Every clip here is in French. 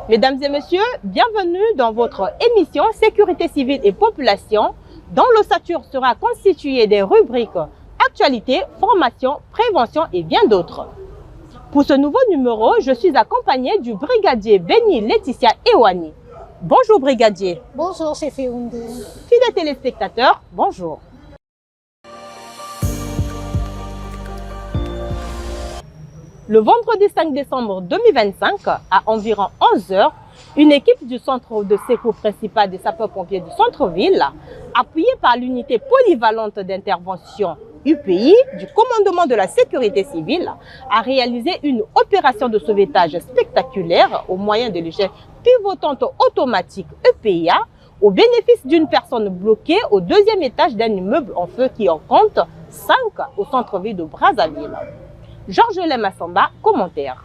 Mesdames et messieurs, bienvenue dans votre émission Sécurité civile et population, dont l'ossature sera constituée des rubriques Actualité, Formation, Prévention et bien d'autres. Pour ce nouveau numéro, je suis accompagnée du brigadier Béni Laetitia Ewani. Bonjour brigadier. Bonjour chef Eoundou. Fidèles téléspectateurs, bonjour. Le vendredi 5 décembre 2025, à environ 11 h, une équipe du centre de secours principal des sapeurs-pompiers du centre-ville, appuyée par l'unité polyvalente d'intervention UPI du commandement de la sécurité civile, a réalisé une opération de sauvetage spectaculaire au moyen de l'échelle pivotante automatique EPIA au bénéfice d'une personne bloquée au deuxième étage d'un immeuble en feu qui en compte 5 au centre-ville de Brazzaville. Georges Lemassamba, commentaire.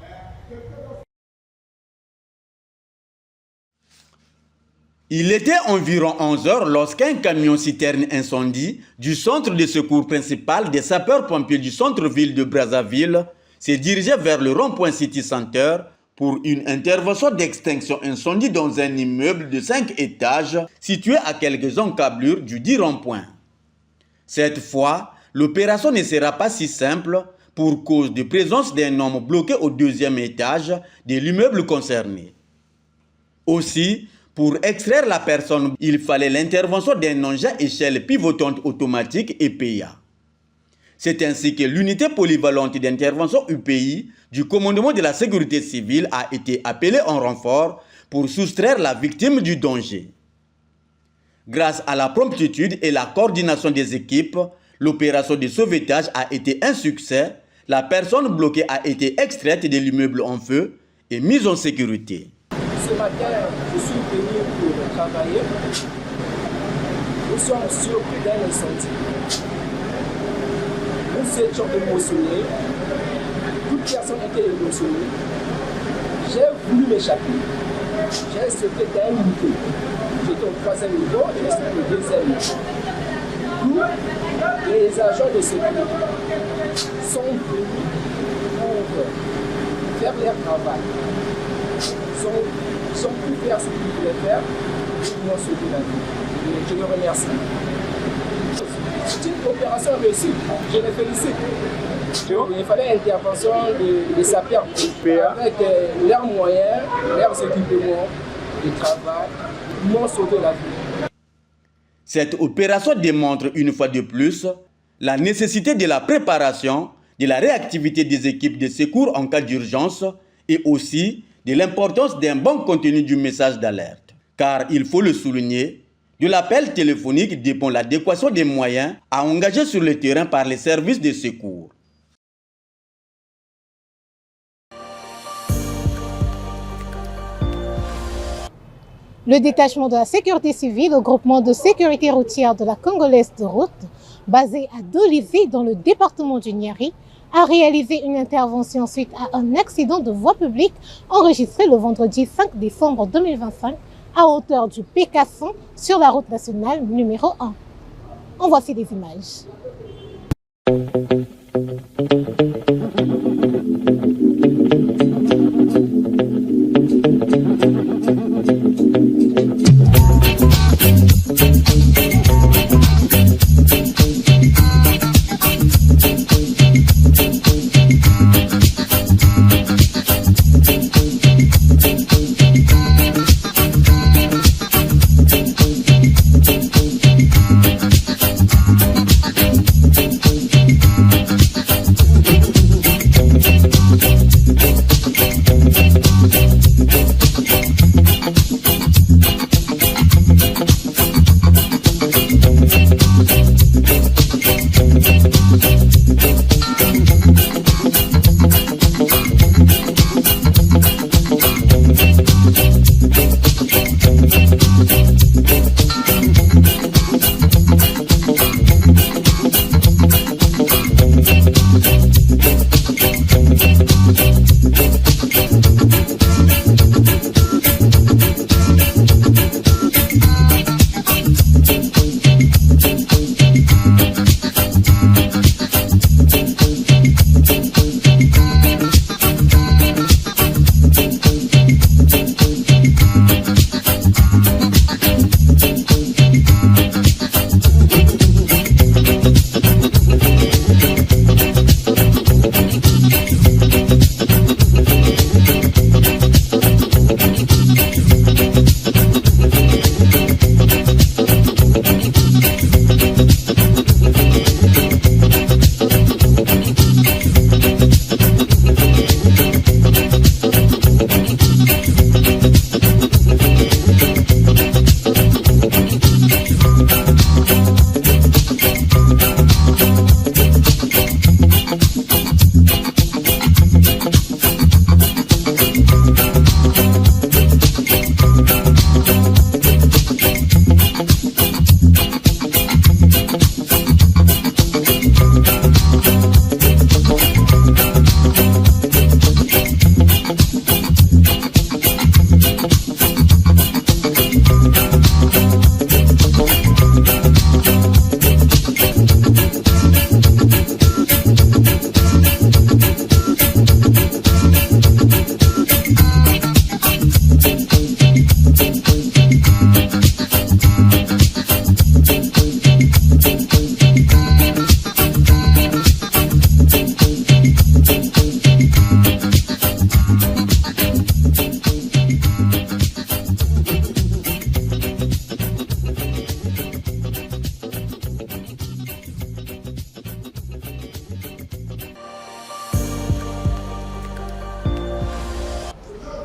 Il était environ 11 h lorsqu'un camion-citerne incendie du centre de secours principal des sapeurs-pompiers du centre-ville de Brazzaville s'est dirigé vers le rond-point City Center pour une intervention d'extinction incendie dans un immeuble de 5 étages situé à quelques encablures du dit rond-point. Cette fois, l'opération ne sera pas si simple pour cause de présence d'un homme bloqué au deuxième étage de l'immeuble concerné. Aussi, pour extraire la personne, il fallait l'intervention d'un engin échelle pivotante automatique EPIA. C'est ainsi que l'unité polyvalente d'intervention UPI du commandement de la sécurité civile a été appelée en renfort pour soustraire la victime du danger. Grâce à la promptitude et la coordination des équipes, l'opération de sauvetage a été un succès. La personne bloquée a été extraite de l'immeuble en feu et mise en sécurité. Ce matin, je suis venu pour travailler. Nous sommes surpris d'un incendie. Nous étions émotionnés. Toute personne était émotionnée. J'ai voulu m'échapper. J'ai sauté d'un niveau. J'étais au troisième niveau et je suis au deuxième niveau. Nous, les agents de sécurité sont venus pour faire leur travail. Ils ont pu faire ce qu'ils voulaient faire et ils m'ont sauvé la vie. Je les remercie. C'est une opération réussie. Je les félicite. Il fallait intervention des sapeurs avec leurs moyens, leurs équipements de travail. Ils m'ont sauvé la vie. Cette opération démontre une fois de plus la nécessité de la préparation, de la réactivité des équipes de secours en cas d'urgence et aussi de l'importance d'un bon contenu du message d'alerte. Car il faut le souligner, de l'appel téléphonique dépend l'adéquation des moyens à engager sur le terrain par les services de secours. Le détachement de la sécurité civile au groupement de sécurité routière de la Congolaise de route, basé à Dolisie dans le département du Niari, a réalisé une intervention suite à un accident de voie publique enregistré le vendredi 5 décembre 2025 à hauteur du Pécasson sur la route nationale numéro 1. En voici des images.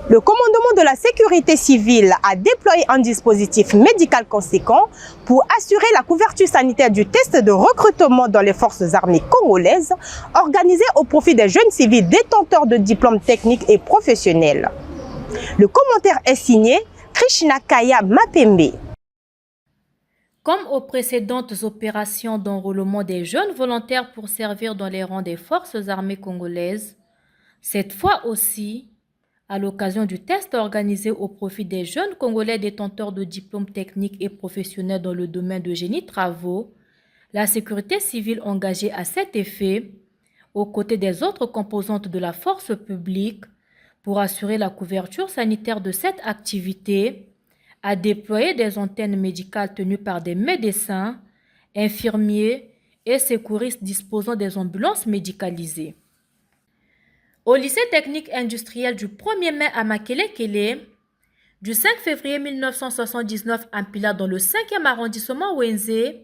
Le commandement de la sécurité civile a déployé un dispositif médical conséquent pour assurer la couverture sanitaire du test de recrutement dans les forces armées congolaises, organisé au profit des jeunes civils détenteurs de diplômes techniques et professionnels. Le commentaire est signé Krishna Kaya Mapembe. Comme aux précédentes opérations d'enrôlement des jeunes volontaires pour servir dans les rangs des forces armées congolaises, cette fois aussi, à l'occasion du test organisé au profit des jeunes Congolais détenteurs de diplômes techniques et professionnels dans le domaine de génie travaux, la sécurité civile engagée à cet effet, aux côtés des autres composantes de la force publique, pour assurer la couverture sanitaire de cette activité, a déployé des antennes médicales tenues par des médecins, infirmiers et secouristes disposant des ambulances médicalisées. Au lycée technique industriel du 1er mai à Makele-Kele, du 5 février 1979 à Mpila dans le 5e arrondissement Wenze,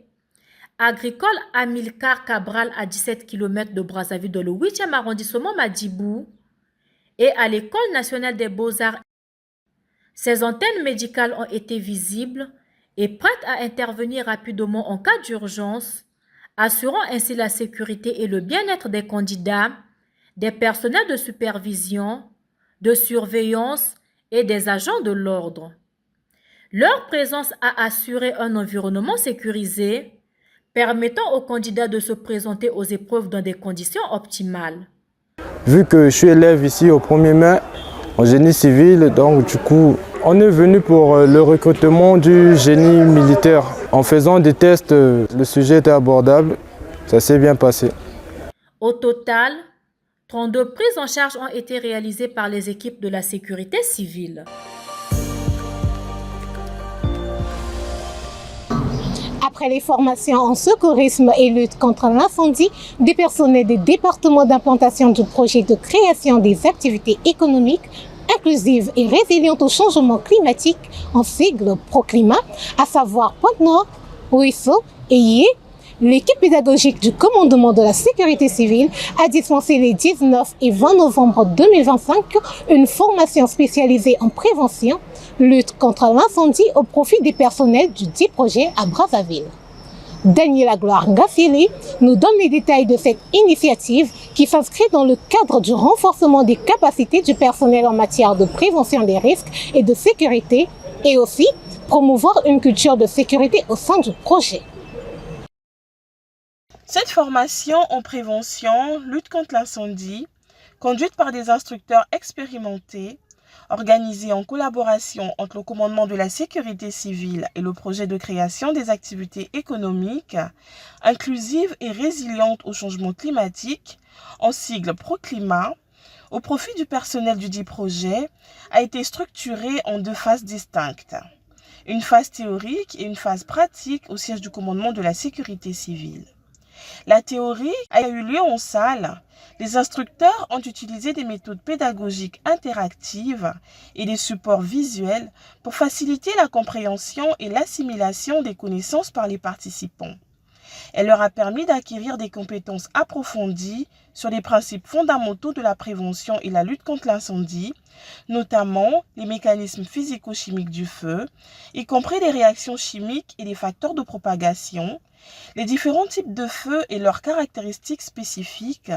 agricole Amilcar Cabral à 17 km de Brazzaville dans le 8e arrondissement Madibou, et à l'École nationale des beaux-arts. Ces antennes médicales ont été visibles et prêtes à intervenir rapidement en cas d'urgence, assurant ainsi la sécurité et le bien-être des candidats, des personnels de supervision, de surveillance et des agents de l'ordre. Leur présence a assuré un environnement sécurisé, permettant aux candidats de se présenter aux épreuves dans des conditions optimales. Vu que je suis élève ici au 1er mai, en génie civil, donc du coup, on est venu pour le recrutement du génie militaire. En faisant des tests, le sujet était abordable, ça s'est bien passé. Au total, 32 prises en charge ont été réalisées par les équipes de la sécurité civile. Après les formations en secourisme et lutte contre l'incendie, des personnels des départements d'implantation du projet de création des activités économiques inclusives et résilientes au changement climatique, en sigle ProClimat, à savoir Pointe-Nord, Ouisso et Yé, l'équipe pédagogique du commandement de la sécurité civile a dispensé les 19 et 20 novembre 2025 une formation spécialisée en prévention, lutte contre l'incendie au profit des personnels du dit projet à Brazzaville. Daniela Gloire Ngafieli nous donne les détails de cette initiative qui s'inscrit dans le cadre du renforcement des capacités du personnel en matière de prévention des risques et de sécurité et aussi promouvoir une culture de sécurité au sein du projet. Cette formation en prévention, lutte contre l'incendie, conduite par des instructeurs expérimentés, organisée en collaboration entre le commandement de la sécurité civile et le projet de création des activités économiques, inclusives et résilientes au changement climatique, en sigle ProClimat, au profit du personnel du dit projet, a été structurée en 2 phases distinctes. Une phase théorique et une phase pratique au siège du commandement de la sécurité civile. La théorie a eu lieu en salle. Les instructeurs ont utilisé des méthodes pédagogiques interactives et des supports visuels pour faciliter la compréhension et l'assimilation des connaissances par les participants. Elle leur a permis d'acquérir des compétences approfondies sur les principes fondamentaux de la prévention et la lutte contre l'incendie, notamment les mécanismes physico-chimiques du feu, y compris les réactions chimiques et les facteurs de propagation, les différents types de feu et leurs caractéristiques spécifiques,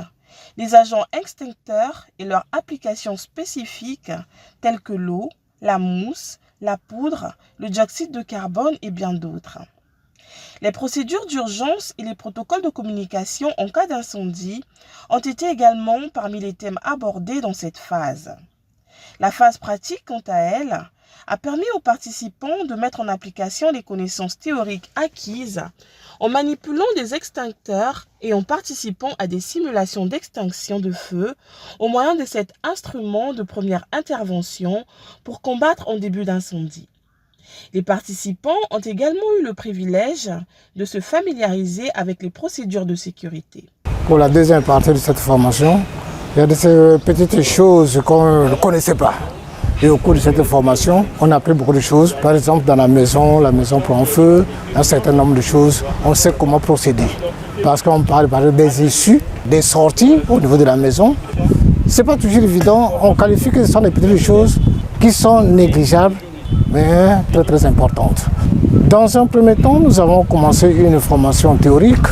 les agents extincteurs et leurs applications spécifiques telles que l'eau, la mousse, la poudre, le dioxyde de carbone et bien d'autres. Les procédures d'urgence et les protocoles de communication en cas d'incendie ont été également parmi les thèmes abordés dans cette phase. La phase pratique, quant à elle, a permis aux participants de mettre en application les connaissances théoriques acquises en manipulant des extincteurs et en participant à des simulations d'extinction de feu au moyen de cet instrument de première intervention pour combattre en début d'incendie. Les participants ont également eu le privilège de se familiariser avec les procédures de sécurité. Pour la deuxième partie de cette formation, il y a des petites choses qu'on ne connaissait pas. Et au cours de cette formation, on a appris beaucoup de choses. Par exemple, dans la maison prend feu, un certain nombre de choses, on sait comment procéder. Parce qu'on parle par exemple des issues, des sorties au niveau de la maison. Ce n'est pas toujours évident, on qualifie que ce sont des petites choses, qui sont négligeables, mais très très importantes. Dans un premier temps, nous avons commencé une formation théorique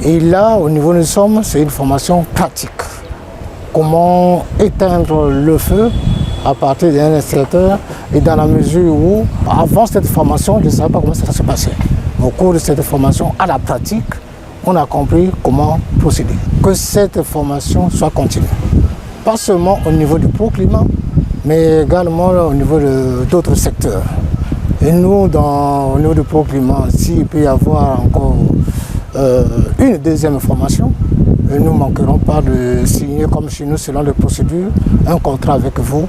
et là, au niveau où nous sommes, c'est une formation pratique. Comment éteindre le feu à partir d'un extincteur et dans la mesure où, avant cette formation, je ne savais pas comment ça se passait. Au cours de cette formation, à la pratique, on a compris comment procéder. Que cette formation soit continue. Pas seulement au niveau du proclimat, mais également au niveau d'autres secteurs. Et nous, au niveau du proclimat, s'il peut y avoir encore une deuxième formation, nous ne manquerons pas de signer, comme chez nous, selon les procédures, un contrat avec vous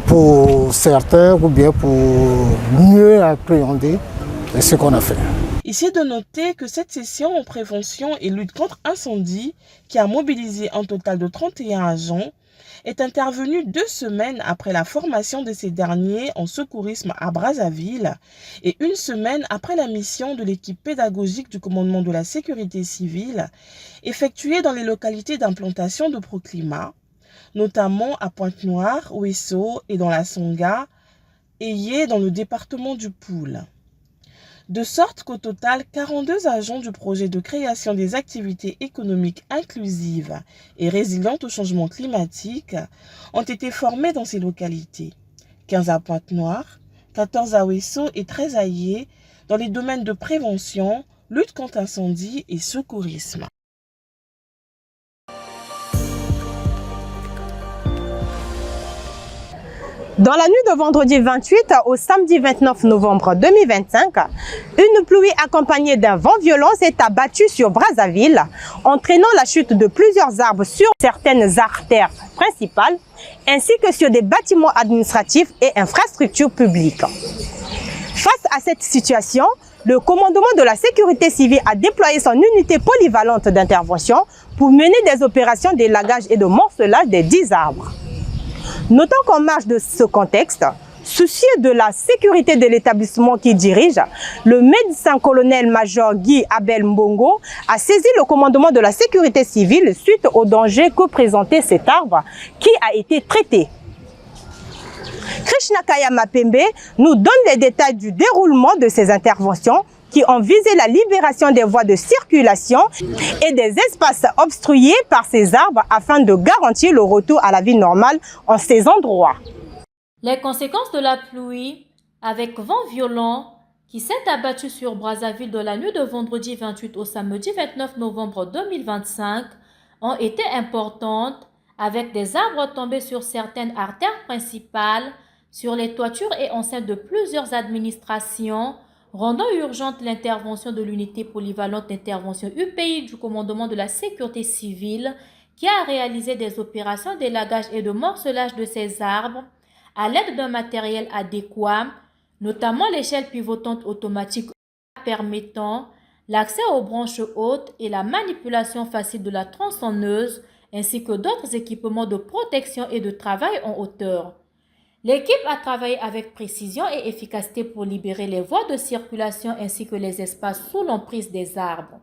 pour certains ou bien pour mieux appréhender ce qu'on a fait. Ici de noter que cette session en prévention et lutte contre incendie, qui a mobilisé un total de 31 agents, est intervenue 2 semaines après la formation de ces derniers en secourisme à Brazzaville et 1 semaine après la mission de l'équipe pédagogique du commandement de la sécurité civile effectuée dans les localités d'implantation de Proclimat, notamment à Pointe-Noire, Ouesso et dans la Songa, Ayé dans le département du Poul. De sorte qu'au total, 42 agents du projet de création des activités économiques inclusives et résilientes au changement climatique ont été formés dans ces localités. 15 à Pointe-Noire, 14 à Ouesso et 13 à Ayé dans les domaines de prévention, lutte contre incendie et secourisme. Dans la nuit de vendredi 28 au samedi 29 novembre 2025, une pluie accompagnée d'un vent violent s'est abattue sur Brazzaville, entraînant la chute de plusieurs arbres sur certaines artères principales, ainsi que sur des bâtiments administratifs et infrastructures publiques. Face à cette situation, le commandement de la sécurité civile a déployé son unité polyvalente d'intervention pour mener des opérations d'élagage et de morcelage des 10 arbres. Notons qu'en marge de ce contexte, soucieux de la sécurité de l'établissement qu'il dirige, le médecin-colonel-major Guy Abel Mbongo a saisi le commandement de la sécurité civile suite au danger que présentait cet arbre qui a été traité. Krishna Kaya Mapembe nous donne les détails du déroulement de ces interventions qui ont visé la libération des voies de circulation et des espaces obstrués par ces arbres afin de garantir le retour à la vie normale en ces endroits. Les conséquences de la pluie, avec vent violent, qui s'est abattu sur Brazzaville de la nuit de vendredi 28 au samedi 29 novembre 2025, ont été importantes, avec des arbres tombés sur certaines artères principales, sur les toitures et enceintes de plusieurs administrations, rendant urgente l'intervention de l'unité polyvalente d'intervention UPI du commandement de la sécurité civile qui a réalisé des opérations d'élagage et de morcelage de ces arbres à l'aide d'un matériel adéquat, notamment l'échelle pivotante automatique permettant l'accès aux branches hautes et la manipulation facile de la tronçonneuse, ainsi que d'autres équipements de protection et de travail en hauteur. L'équipe a travaillé avec précision et efficacité pour libérer les voies de circulation ainsi que les espaces sous l'emprise des arbres.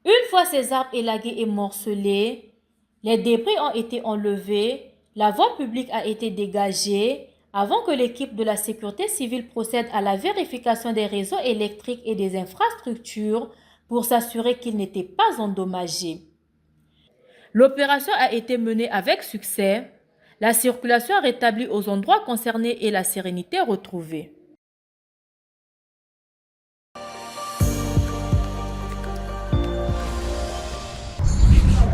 Une fois ces arbres élagués et morcelés, les débris ont été enlevés, la voie publique a été dégagée avant que l'équipe de la sécurité civile procède à la vérification des réseaux électriques et des infrastructures pour s'assurer qu'ils n'étaient pas endommagés. L'opération a été menée avec succès. La circulation rétablie aux endroits concernés et la sérénité retrouvée.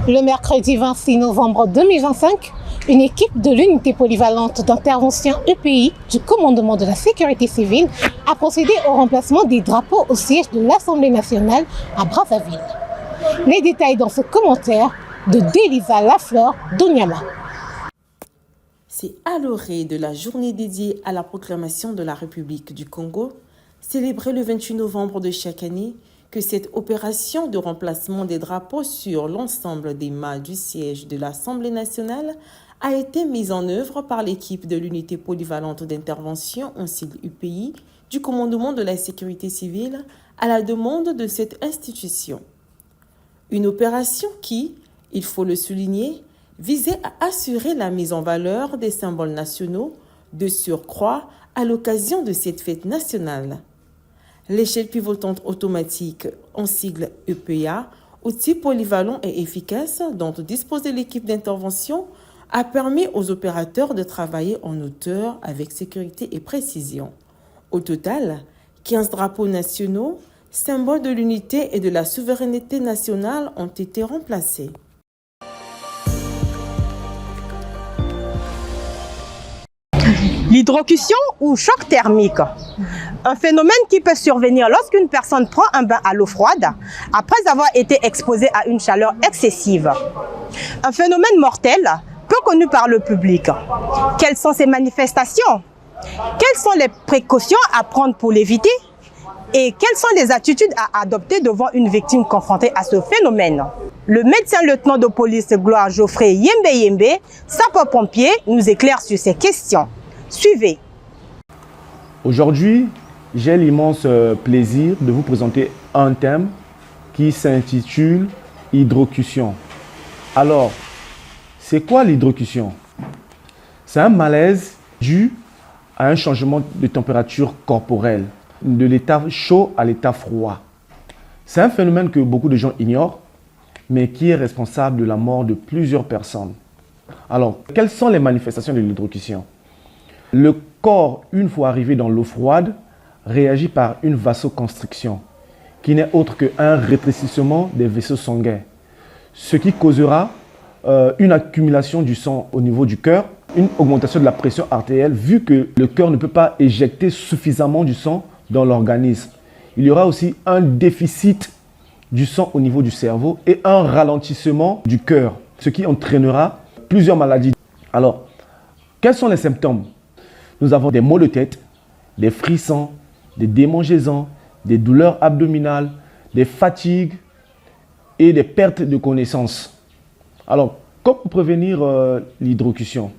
Le mercredi 26 novembre 2025, une équipe de l'unité polyvalente d'intervention EPI du commandement de la sécurité civile a procédé au remplacement des drapeaux au siège de l'Assemblée nationale à Brazzaville. Les détails dans ce commentaire de Delisa Lafleur d'Onyama. C'est à l'orée de la journée dédiée à la proclamation de la République du Congo, célébrée le 28 novembre de chaque année, que cette opération de remplacement des drapeaux sur l'ensemble des mâts du siège de l'Assemblée nationale a été mise en œuvre par l'équipe de l'unité polyvalente d'intervention en sigle UPI du commandement de la sécurité civile à la demande de cette institution. Une opération qui, il faut le souligner, visait à assurer la mise en valeur des symboles nationaux, De surcroît, à l'occasion de cette fête nationale, l'échelle pivotante automatique, en sigle EPA, outil polyvalent et efficace dont disposait l'équipe d'intervention, a permis aux opérateurs de travailler en hauteur avec sécurité et précision. Au total, 15 drapeaux nationaux, symboles de l'unité et de la souveraineté nationale, ont été remplacés. L'hydrocution ou choc thermique, un phénomène qui peut survenir lorsqu'une personne prend un bain à l'eau froide après avoir été exposée à une chaleur excessive. Un phénomène mortel, peu connu par le public. Quelles sont ses manifestations? Quelles sont les précautions à prendre pour l'éviter? Et quelles sont les attitudes à adopter devant une victime confrontée à ce phénomène? Le médecin-lieutenant de police Gloire Geoffrey Yembe, sapeur-pompier, nous éclaire sur ces questions. Suivez. Aujourd'hui, j'ai l'immense plaisir de vous présenter un thème qui s'intitule hydrocution. Alors, c'est quoi l'hydrocution? C'est un malaise dû à un changement de température corporelle, de l'état chaud à l'état froid. C'est un phénomène que beaucoup de gens ignorent, mais qui est responsable de la mort de plusieurs personnes. Alors, quelles sont les manifestations de l'hydrocution? Le corps, une fois arrivé dans l'eau froide, réagit par une vasoconstriction, qui n'est autre qu'un rétrécissement des vaisseaux sanguins, ce qui causera une accumulation du sang au niveau du cœur, une augmentation de la pression artérielle, vu que le cœur ne peut pas éjecter suffisamment du sang dans l'organisme. Il y aura aussi un déficit du sang au niveau du cerveau et un ralentissement du cœur, ce qui entraînera plusieurs maladies. Alors, quels sont les symptômes? Nous avons des maux de tête, des frissons, des démangeaisons, des douleurs abdominales, des fatigues et des pertes de connaissance. Alors, comment prévenir l'hydrocution?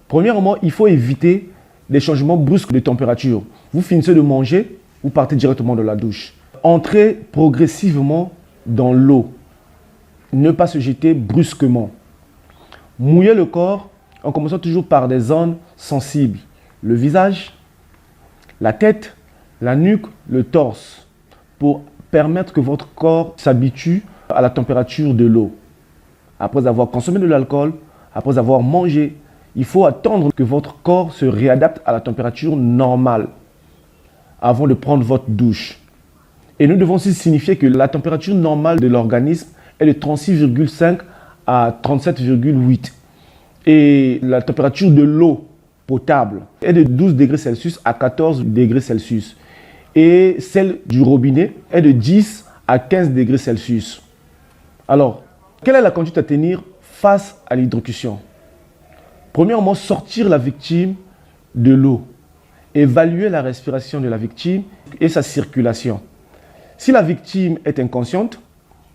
Premièrement, il faut éviter des changements brusques de température. Vous finissez de manger, vous partez directement de la douche. Entrez progressivement dans l'eau. Ne pas se jeter brusquement. Mouillez le corps en commençant toujours par des zones sensibles. Le visage, la tête, la nuque, le torse, pour permettre que votre corps s'habitue à la température de l'eau. Après avoir consommé de l'alcool, après avoir mangé, il faut attendre que votre corps se réadapte à la température normale avant de prendre votre douche. Et nous devons aussi signifier que la température normale de l'organisme est de 36,5 à 37,8. Et la température de l'eau potable est de 12 degrés Celsius à 14 degrés Celsius. Et celle du robinet est de 10 à 15 degrés Celsius. Alors, quelle est la conduite à tenir face à l'hydrocution? Premièrement, sortir la victime de l'eau. Évaluer la respiration de la victime et sa circulation. Si la victime est inconsciente,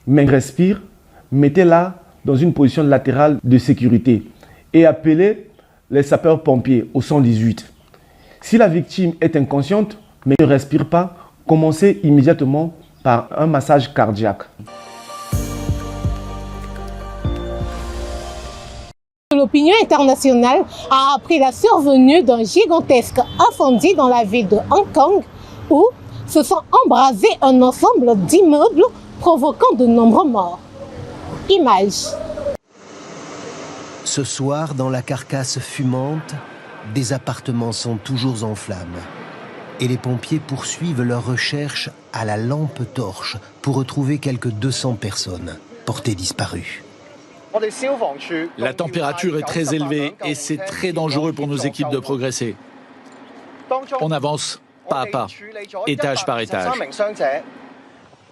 mais respire, mettez-la dans une position latérale de sécurité et appelez les sapeurs-pompiers au 118. Si la victime est inconsciente, mais ne respire pas, commencez immédiatement par un massage cardiaque. L'opinion internationale a appris la survenue d'un gigantesque incendie dans la ville de Hong Kong où se sont embrasés un ensemble d'immeubles provoquant de nombreux morts. Images. Ce soir, dans la carcasse fumante, des appartements sont toujours en flammes. Et les pompiers poursuivent leurs recherches à la lampe torche pour retrouver quelques 200 personnes portées disparues. La température est très élevée et c'est très dangereux pour nos équipes de progresser. On avance pas à pas, étage par étage.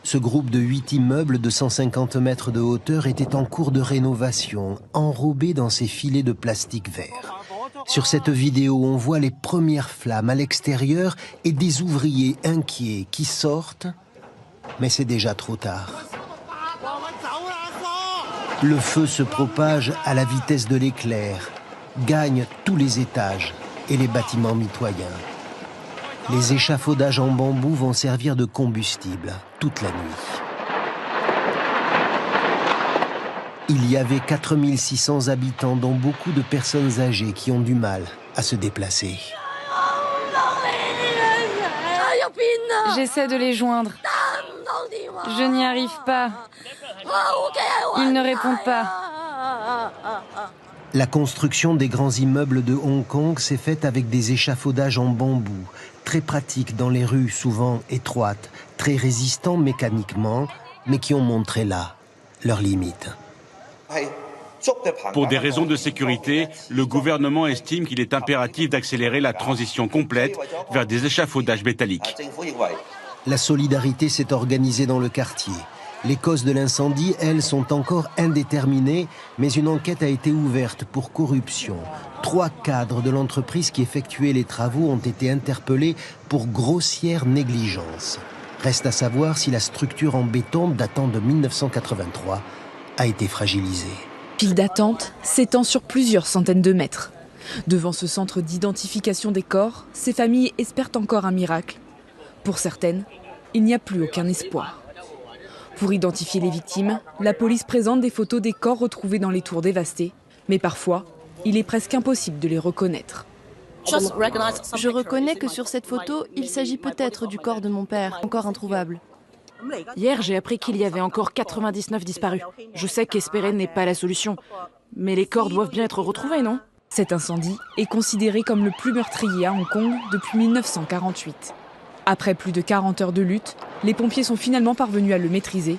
Ce groupe de 8 immeubles de 150 mètres de hauteur était en cours de rénovation, enrobé dans ces filets de plastique vert. Sur cette vidéo, on voit les premières flammes à l'extérieur et des ouvriers inquiets qui sortent, mais c'est déjà trop tard. Le feu se propage à la vitesse de l'éclair, gagne tous les étages et les bâtiments mitoyens. Les échafaudages en bambou vont servir de combustible toute la nuit. Il y avait 4600 habitants, dont beaucoup de personnes âgées qui ont du mal à se déplacer. J'essaie de les joindre. Je n'y arrive pas. Ils ne répondent pas. La construction des grands immeubles de Hong Kong s'est faite avec des échafaudages en bambou, très pratiques dans les rues souvent étroites, très résistants mécaniquement, mais qui ont montré là leurs limites. Pour des raisons de sécurité, le gouvernement estime qu'il est impératif d'accélérer la transition complète vers des échafaudages métalliques. La solidarité s'est organisée dans le quartier. Les causes de l'incendie, elles, sont encore indéterminées, mais une enquête a été ouverte pour corruption. 3 cadres de l'entreprise qui effectuaient les travaux ont été interpellés pour grossière négligence. Reste à savoir si la structure en béton datant de 1983 a été fragilisée. Pile d'attente s'étend sur plusieurs centaines de mètres. Devant ce centre d'identification des corps, ces familles espèrent encore un miracle. Pour certaines, il n'y a plus aucun espoir. Pour identifier les victimes, la police présente des photos des corps retrouvés dans les tours dévastées. Mais parfois, il est presque impossible de les reconnaître. Je reconnais que sur cette photo, il s'agit peut-être du corps de mon père, encore introuvable. Hier, j'ai appris qu'il y avait encore 99 disparus. Je sais qu'espérer n'est pas la solution, mais les corps doivent bien être retrouvés, non? Cet incendie est considéré comme le plus meurtrier à Hong Kong depuis 1948. Après plus de 40 heures de lutte, les pompiers sont finalement parvenus à le maîtriser.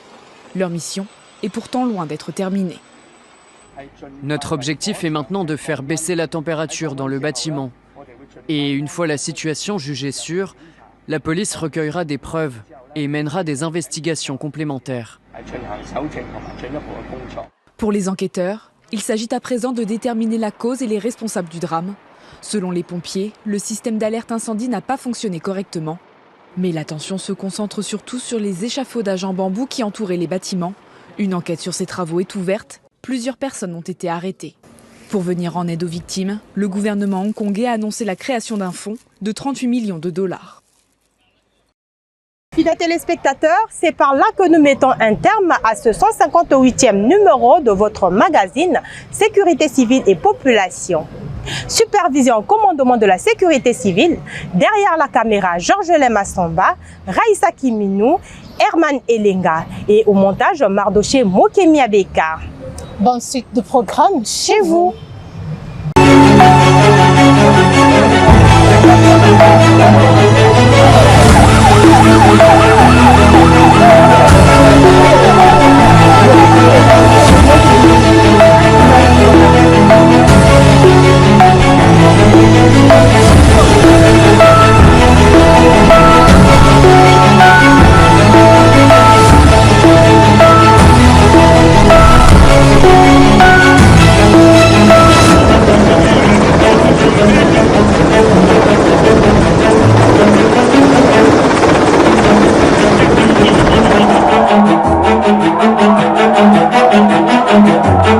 Leur mission est pourtant loin d'être terminée. Notre objectif est maintenant de faire baisser la température dans le bâtiment. Et une fois la situation jugée sûre, la police recueillera des preuves et mènera des investigations complémentaires. Pour les enquêteurs, il s'agit à présent de déterminer la cause et les responsables du drame. Selon les pompiers, le système d'alerte incendie n'a pas fonctionné correctement. Mais l'attention se concentre surtout sur les échafaudages en bambou qui entouraient les bâtiments. Une enquête sur ces travaux est ouverte. Plusieurs personnes ont été arrêtées. Pour venir en aide aux victimes, le gouvernement hongkongais a annoncé la création d'un fonds de 38 millions de dollars. Fidèles téléspectateurs, c'est par là que nous mettons un terme à ce 158e numéro de votre magazine Sécurité civile et population. Supervision commandement de la sécurité civile, derrière la caméra Georges Lemassamba, Raïssa Kiminou, Herman Elenga et au montage Mardoché Mokemi Abeka. Bonne suite de programme chez vous.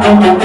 Thank you.